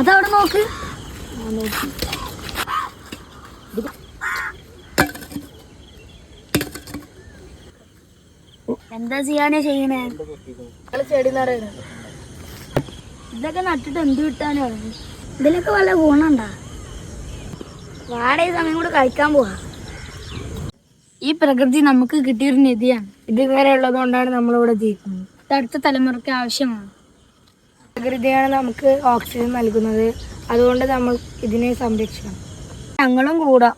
അതവിടെ നോക്ക്. എന്താ ചെയ്യാനാ ചെയ്യണേ? ചെടി നടണ ഇതൊക്കെ നട്ടിട്ട് എന്ത് കിട്ടാനോ? ഇതിലൊക്കെ വല്ല ഗുണണ്ടാ? വാടക സമയം കൂടെ കഴിക്കാൻ പോവാ. ഈ പ്രകൃതി നമുക്ക് കിട്ടിയൊരു നിധിയാണ്. ഇതുവരെ ഉള്ളത് കൊണ്ടാണ് നമ്മളിവിടെ ജീവിക്കുന്നത്. ഇത് അടുത്ത തലമുറയ്ക്ക് ആവശ്യമാണ്. പ്രകൃതിയാണ് നമുക്ക് ഓക്സിജൻ നൽകുന്നത്. അതുകൊണ്ട് നമ്മൾ ഇതിനെ സംരക്ഷിക്കണം. ഞങ്ങളും കൂടാം.